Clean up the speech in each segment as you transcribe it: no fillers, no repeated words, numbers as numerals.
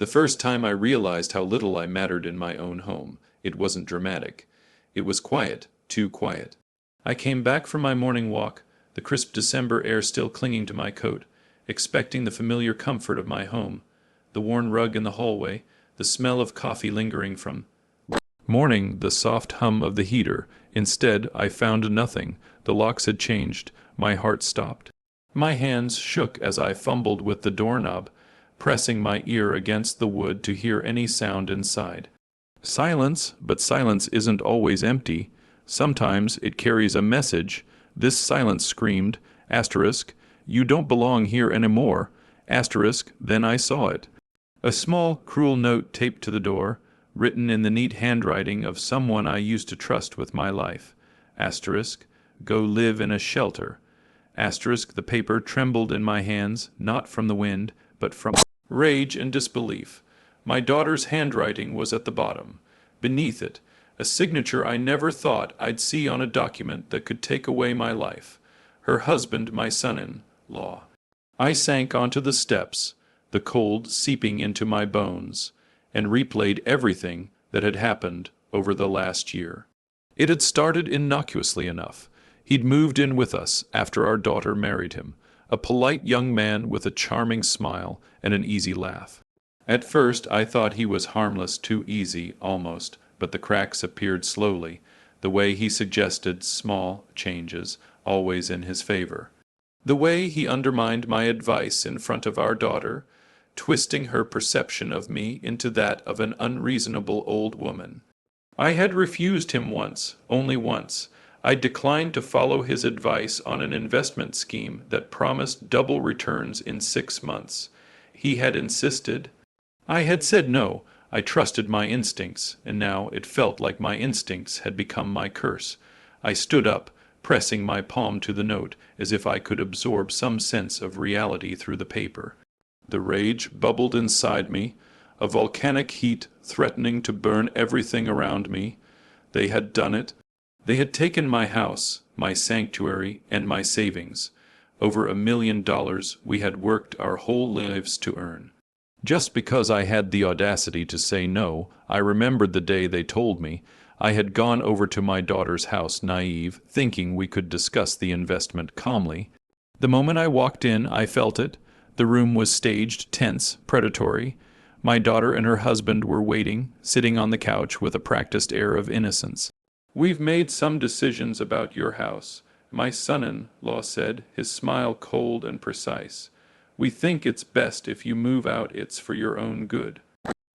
The first time I realized how little I mattered in my own home, it wasn't dramatic. It was quiet, too quiet. I came back from my morning walk, the crisp December air still clinging to my coat, expecting the familiar comfort of my home, the worn rug in the hallway, the smell of coffee lingering from morning, the soft hum of the heater. Instead, I found nothing. The locks had changed. My heart stopped. My hands shook as I fumbled with the doorknob, pressing my ear against the wood to hear any sound inside. Silence, but silence isn't always empty. Sometimes it carries a message. This silence screamed, asterisk, "You don't belong here anymore," asterisk, then I saw it. A small, cruel note taped to the door, written in the neat handwriting of someone I used to trust with my life. Asterisk, "Go live in a shelter." Asterisk, the paper trembled in my hands, not from the wind, but from rage and disbelief. My daughter's handwriting was at the bottom. Beneath it, a signature I never thought I'd see on a document that could take away my life. Her husband, my son-in-law. I sank onto the steps, the cold seeping into my bones, and replayed everything that had happened over the last year. It had started innocuously enough. He'd moved in with us after our daughter married him, a polite young man with a charming smile and an easy laugh. At first I thought he was harmless, too easy, almost, but the cracks appeared slowly, the way he suggested small changes, always in his favor. The way he undermined my advice in front of our daughter, twisting her perception of me into that of an unreasonable old woman. I had refused him once, only once. I declined to follow his advice on an investment scheme that promised double returns in 6 months. He had insisted. I had said no. I trusted my instincts, and now it felt like my instincts had become my curse. I stood up, pressing my palm to the note, as if I could absorb some sense of reality through the paper. The rage bubbled inside me, a volcanic heat threatening to burn everything around me. They had done it. They had taken my house, my sanctuary, and my savings. Over $1 million we had worked our whole lives to earn. Just because I had the audacity to say no, I remembered the day they told me. I had gone over to my daughter's house, naive, thinking we could discuss the investment calmly. The moment I walked in, I felt it. The room was staged, tense, predatory. My daughter and her husband were waiting, sitting on the couch with a practiced air of innocence. "We've made some decisions about your house," my son-in-law said, his smile cold and precise. "We think it's best if you move out. It's for your own good."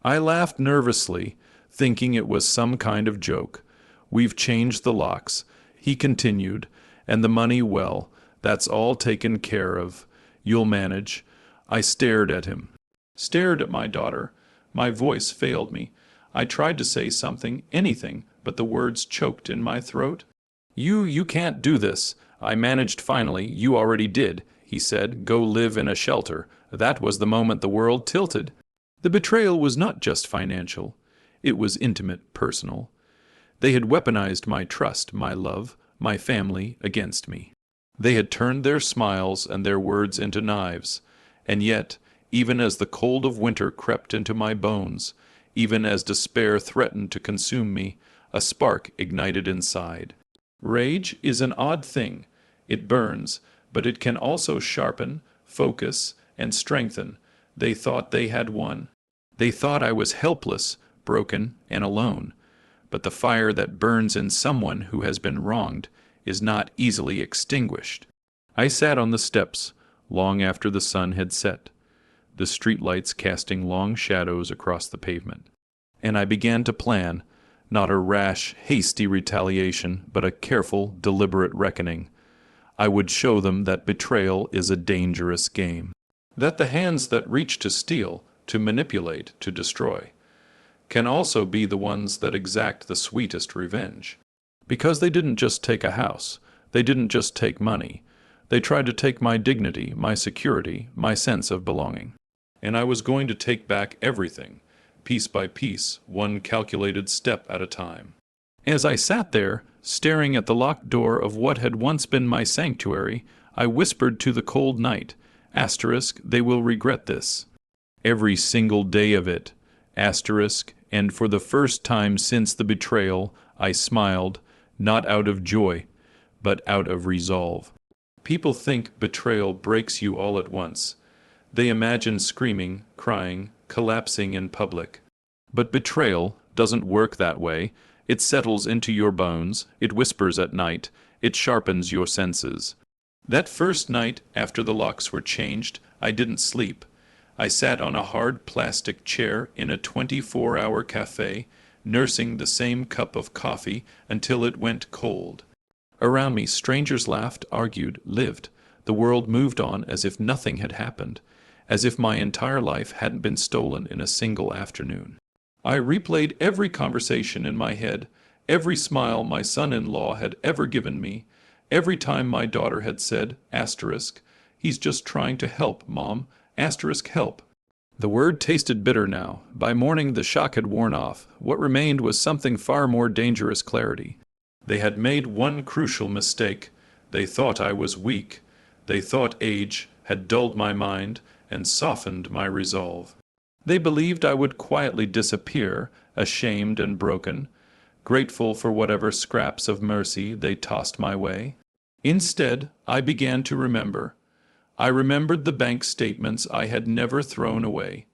I laughed nervously, thinking it was some kind of joke. "We've changed the locks," he continued, "and the money, well, that's all taken care of. You'll manage." I stared at him. Stared at my daughter. My voice failed me. I tried to say something, anything, but the words choked in my throat. You can't do this." I managed finally. "You already did," he said. "Go live in a shelter." That was the moment the world tilted. The betrayal was not just financial. It was intimate, personal. They had weaponized my trust, my love, my family against me. They had turned their smiles and their words into knives. And yet, even as the cold of winter crept into my bones, even as despair threatened to consume me, a spark ignited inside. Rage is an odd thing. It burns, but it can also sharpen, focus, and strengthen. They thought they had won. They thought I was helpless, broken, and alone. But the fire that burns in someone who has been wronged is not easily extinguished. I sat on the steps, long after the sun had set, the streetlights casting long shadows across the pavement. And I began to plan, not a rash, hasty retaliation, but a careful, deliberate reckoning. I would show them that betrayal is a dangerous game. That the hands that reach to steal, to manipulate, to destroy, can also be the ones that exact the sweetest revenge. Because they didn't just take a house. They didn't just take money. They tried to take my dignity, my security, my sense of belonging. And I was going to take back everything, piece by piece, one calculated step at a time. As I sat there, staring at the locked door of what had once been my sanctuary, I whispered to the cold night, asterisk, "They will regret this." Every single day of it. Asterisk, and for the first time since the betrayal, I smiled, not out of joy, but out of resolve. People think betrayal breaks you all at once. They imagine screaming, crying, collapsing in public. But betrayal doesn't work that way. It settles into your bones, it whispers at night, it sharpens your senses. That first night, after the locks were changed, I didn't sleep. I sat on a hard plastic chair in a 24-hour cafe, nursing the same cup of coffee until it went cold. Around me, strangers laughed, argued, lived. The world moved on as if nothing had happened, as if my entire life hadn't been stolen in a single afternoon. I replayed every conversation in my head, every smile my son-in-law had ever given me, every time my daughter had said, asterisk, "He's just trying to help, Mom," asterisk, help. The word tasted bitter now. By morning the shock had worn off. What remained was something far more dangerous: clarity. They had made one crucial mistake. They thought I was weak. They thought age had dulled my mind and softened my resolve. They believed I would quietly disappear, ashamed and broken, grateful for whatever scraps of mercy they tossed my way. Instead, I began to remember. I remembered the bank statements I had never thrown away,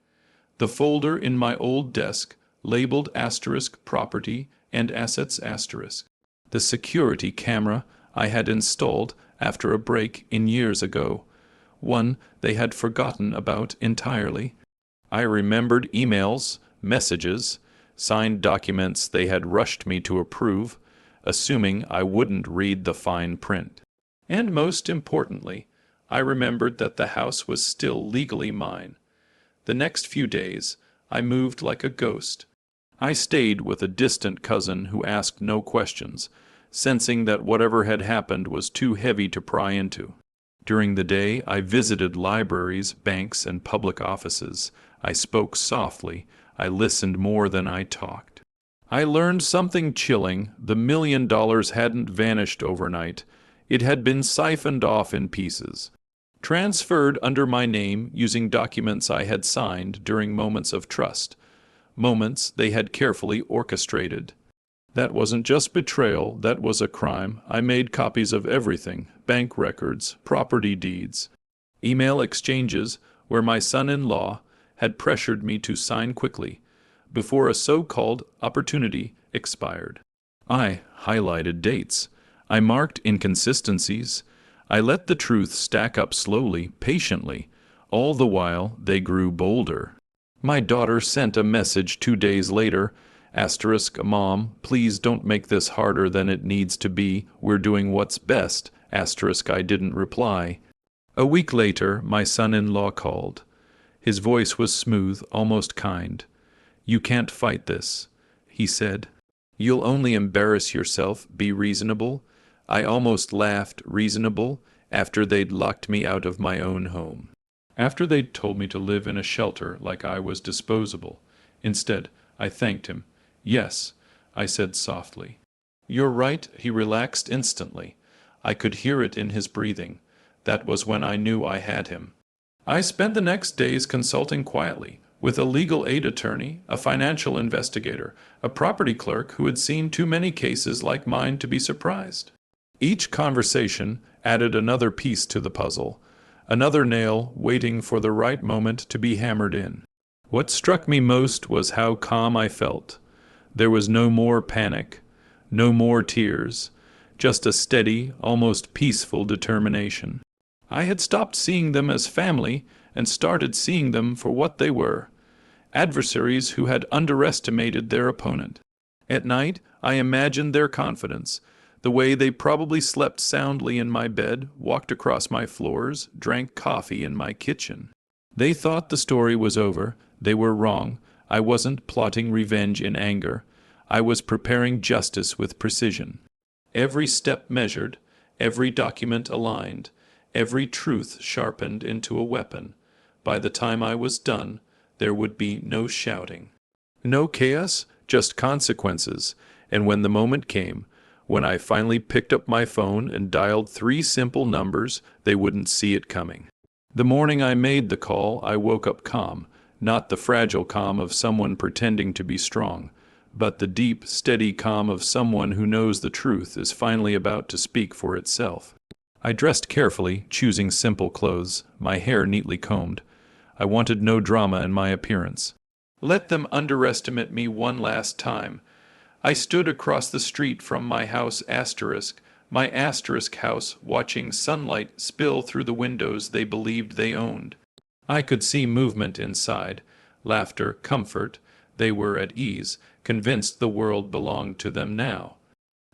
the folder in my old desk labeled asterisk property and assets asterisk, the security camera I had installed after a break-in years ago, one they had forgotten about entirely. I remembered emails, messages, signed documents they had rushed me to approve, assuming I wouldn't read the fine print. And most importantly, I remembered that the house was still legally mine. The next few days, I moved like a ghost. I stayed with a distant cousin who asked no questions, sensing that whatever had happened was too heavy to pry into. During the day, I visited libraries, banks, and public offices. I spoke softly. I listened more than I talked. I learned something chilling. The $1 million hadn't vanished overnight. It had been siphoned off in pieces, transferred under my name using documents I had signed during moments of trust, moments they had carefully orchestrated. That wasn't just betrayal, that was a crime. I made copies of everything: bank records, property deeds, email exchanges where my son-in-law had pressured me to sign quickly before a so-called opportunity expired. I highlighted dates. I marked inconsistencies. I let the truth stack up slowly, patiently. All the while, they grew bolder. My daughter sent a message 2 days later, asterisk, "Mom, please don't make this harder than it needs to be. We're doing what's best," asterisk. I didn't reply. A week later, my son-in-law called. His voice was smooth, almost kind. "You can't fight this," he said. "You'll only embarrass yourself. Be reasonable." I almost laughed. Reasonable? After they'd locked me out of my own home. After they'd told me to live in a shelter like I was disposable. Instead, I thanked him. "Yes," I said softly. "You're right." He relaxed instantly. I could hear it in his breathing. That was when I knew I had him. I spent the next days consulting quietly with a legal aid attorney, a financial investigator, a property clerk who had seen too many cases like mine to be surprised. Each conversation added another piece to the puzzle, another nail waiting for the right moment to be hammered in. What struck me most was how calm I felt. There was no more panic, no more tears, just a steady, almost peaceful determination. I had stopped seeing them as family and started seeing them for what they were: adversaries who had underestimated their opponent. At night, I imagined their confidence, the way they probably slept soundly in my bed, walked across my floors, drank coffee in my kitchen. They thought the story was over. They were wrong. I wasn't plotting revenge in anger. I was preparing justice with precision. Every step measured, every document aligned, every truth sharpened into a weapon. By the time I was done, there would be no shouting, no chaos, just consequences. And when the moment came, when I finally picked up my phone and dialed 3 simple numbers, they wouldn't see it coming. The morning I made the call, I woke up calm, Not the fragile calm of someone pretending to be strong, but the deep, steady calm of someone who knows the truth is finally about to speak for itself. I dressed carefully, choosing simple clothes, my hair neatly combed. I wanted no drama in my appearance. Let them underestimate me one last time. I stood across the street from my house my asterisk house, watching sunlight spill through the windows they believed they owned. I could see movement inside, laughter, comfort. They were at ease, convinced the world belonged to them now.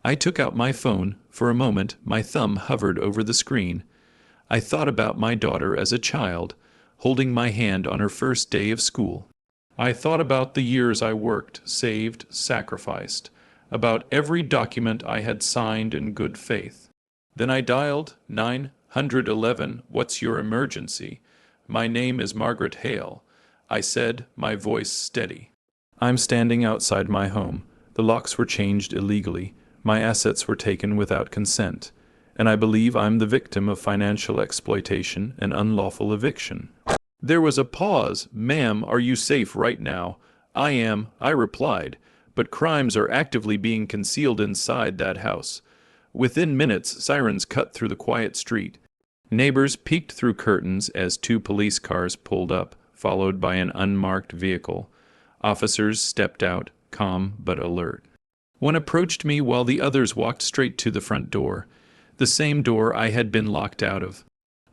I took out my phone. For a moment, my thumb hovered over the screen. I thought about my daughter as a child, holding my hand on her first day of school. I thought about the years I worked, saved, sacrificed, about every document I had signed in good faith. Then I dialed 911, "What's your emergency?" "My name is Margaret Hale," I said, my voice steady. "I'm standing outside my home. The locks were changed illegally. My assets were taken without consent, and I believe I'm the victim of financial exploitation and unlawful eviction." There was a pause. "Ma'am, are you safe right now?" "I am," I replied, "but crimes are actively being concealed inside that house." Within minutes, sirens cut through the quiet street. Neighbors peeked through curtains as 2 police cars pulled up, followed by an unmarked vehicle. Officers stepped out, calm but alert. One approached me while the others walked straight to the front door, the same door I had been locked out of.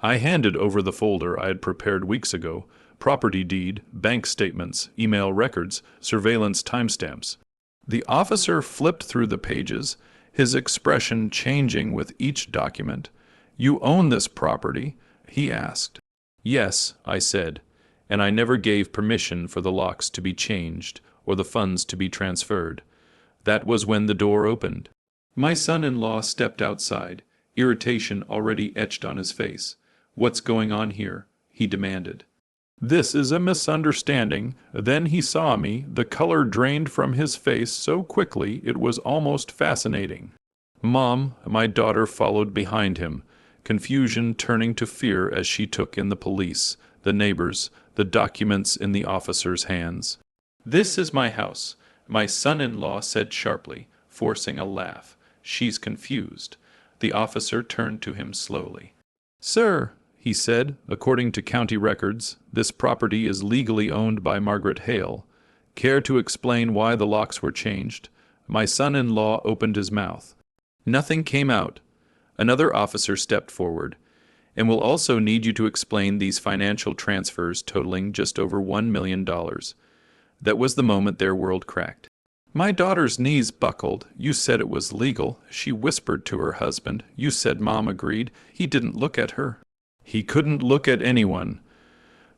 I handed over the folder I had prepared weeks ago: property deed, bank statements, email records, surveillance timestamps. The officer flipped through the pages, his expression changing with each document. "You own this property?" he asked. "Yes," I said, "and I never gave permission for the locks to be changed or the funds to be transferred." That was when the door opened. My son-in-law stepped outside, irritation already etched on his face. "What's going on here?" he demanded. "This is a misunderstanding." Then he saw me. The color drained from his face so quickly it was almost fascinating. "Mom," my daughter followed behind him, confusion turning to fear as she took in the police, the neighbors, the documents in the officer's hands. "This is my house," my son-in-law said sharply, forcing a laugh. "She's confused." The officer turned to him slowly. "Sir," he said, "according to county records, this property is legally owned by Margaret Hale. Care to explain why the locks were changed?" My son-in-law opened his mouth. Nothing came out. Another officer stepped forward. "And we'll also need you to explain these financial transfers totaling just over $1 million. That was the moment their world cracked. My daughter's knees buckled. "You said it was legal," she whispered to her husband. "You said Mom agreed." "He didn't look at her." "He couldn't look at anyone."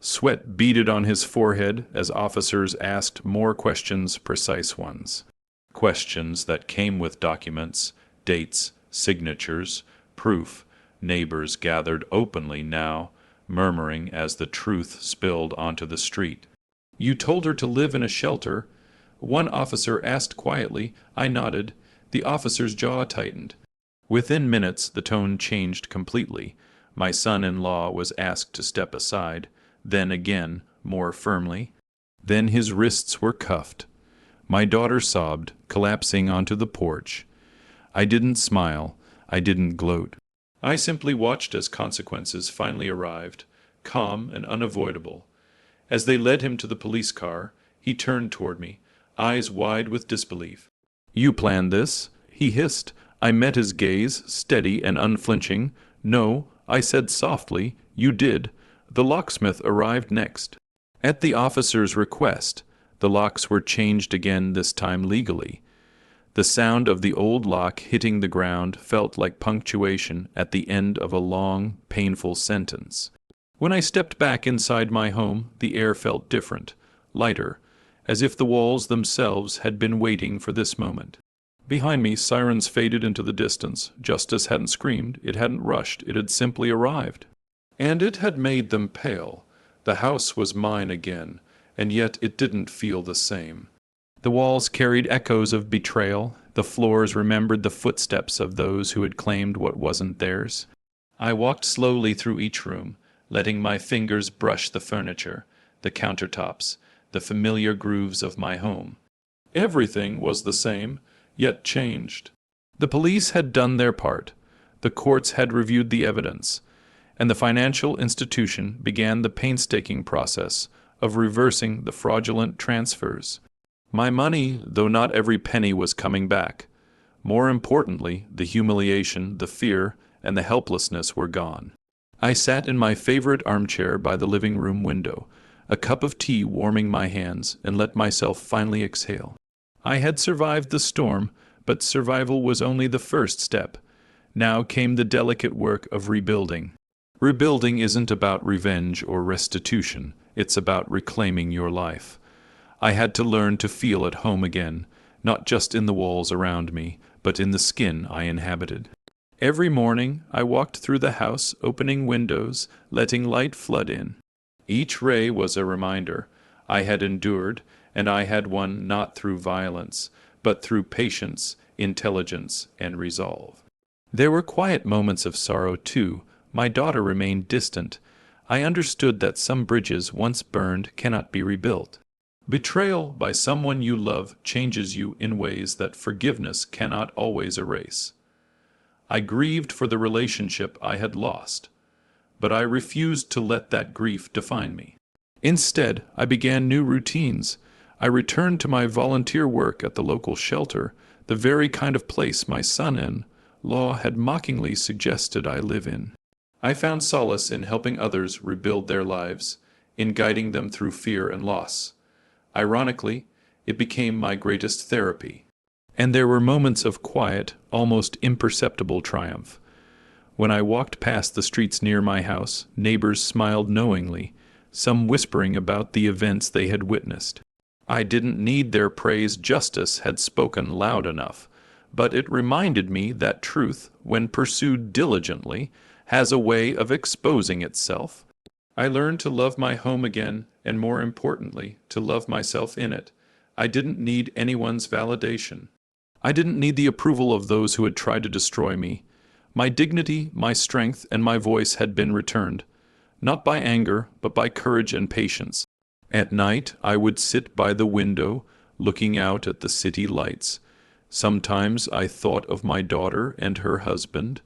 Sweat beaded on his forehead as officers asked more questions, precise ones. Questions that came with documents, dates, signatures, proof. Neighbors gathered openly now, murmuring as the truth spilled onto the street. "You told her to live in a shelter?" one officer asked quietly. I nodded. The officer's jaw tightened. Within minutes, the tone changed completely. My son-in-law was asked to step aside, then again, more firmly. Then his wrists were cuffed. My daughter sobbed, collapsing onto the porch. I didn't smile. I didn't gloat. I simply watched as consequences finally arrived, calm and unavoidable. As they led him to the police car, he turned toward me, eyes wide with disbelief. "You planned this?" he hissed. I met his gaze, steady and unflinching. "No," I said softly, "you did." The locksmith arrived next. At the officer's request, the locks were changed again, this time legally. The sound of the old lock hitting the ground felt like punctuation at the end of a long, painful sentence. When I stepped back inside my home, the air felt different, lighter, as if the walls themselves had been waiting for this moment. Behind me, sirens faded into the distance. Justice hadn't screamed, it hadn't rushed, it had simply arrived. And it had made them pale. The house was mine again, and yet it didn't feel the same. The walls carried echoes of betrayal. The floors remembered the footsteps of those who had claimed what wasn't theirs. I walked slowly through each room, letting my fingers brush the furniture. the countertops, the familiar grooves of my home. Everything was the same, yet changed. The police had done their part, the courts had reviewed the evidence, and the financial institution began the painstaking process of reversing the fraudulent transfers. My money, though not every penny, was coming back. More importantly, the humiliation, the fear, and the helplessness were gone. I sat in my favorite armchair by the living room window, a cup of tea warming my hands, and let myself finally exhale. I had survived the storm, but survival was only the first step. Now came the delicate work of rebuilding. Rebuilding isn't about revenge or restitution, it's about reclaiming your life. I had to learn to feel at home again, not just in the walls around me, but in the skin I inhabited. Every morning I walked through the house, opening windows, letting light flood in. Each ray was a reminder. I had endured, and I had won not through violence, but through patience, intelligence, and resolve. There were quiet moments of sorrow, too. My daughter remained distant. I understood that some bridges once burned cannot be rebuilt. Betrayal by someone you love changes you in ways that forgiveness cannot always erase. I grieved for the relationship I had lost, but I refused to let that grief define me. Instead, I began new routines. I returned to my volunteer work at the local shelter, the very kind of place my son-in-law had mockingly suggested I live in. I found solace in helping others rebuild their lives, in guiding them through fear and loss. Ironically, it became my greatest therapy. And there were moments of quiet, almost imperceptible triumph. When I walked past the streets near my house, neighbors smiled knowingly, some whispering about the events they had witnessed. I didn't need their praise, justice had spoken loud enough, but it reminded me that truth, when pursued diligently, has a way of exposing itself. I learned to love my home again, and more importantly, to love myself in it. I didn't need anyone's validation. I didn't need the approval of those who had tried to destroy me. My dignity, my strength, and my voice had been returned, not by anger, but by courage and patience. At night, I would sit by the window, looking out at the city lights. Sometimes I thought of my daughter and her husband,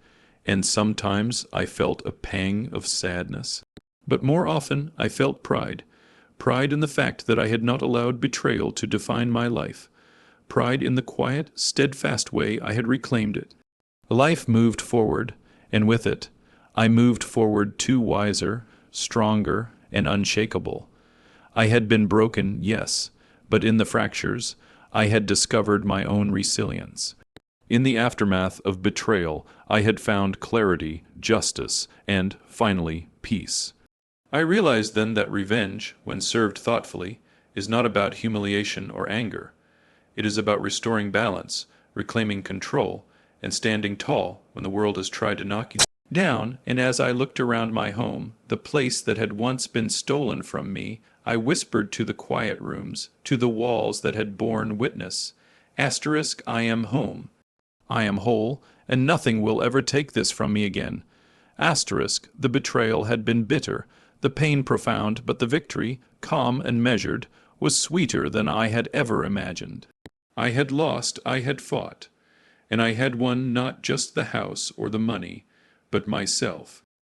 and sometimes I felt a pang of sadness. But more often I felt pride in the fact that I had not allowed betrayal to define my life, pride in the quiet, steadfast way I had reclaimed it. Life moved forward, and with it, I moved forward too wiser, stronger, and unshakable. I had been broken, yes, but in the fractures, I had discovered my own resilience. In the aftermath of betrayal, I had found clarity, justice, and, finally, peace. I realized then that revenge, when served thoughtfully, is not about humiliation or anger. It is about restoring balance, reclaiming control, and standing tall when the world has tried to knock you down. And as I looked around my home, the place that had once been stolen from me, I whispered to the quiet rooms, to the walls that had borne witness, *, I am home. I am whole, and nothing will ever take this from me again. *, the betrayal had been bitter, the pain profound, but the victory, calm and measured, was sweeter than I had ever imagined. I had lost, I had fought, and I had won not just the house or the money, but myself.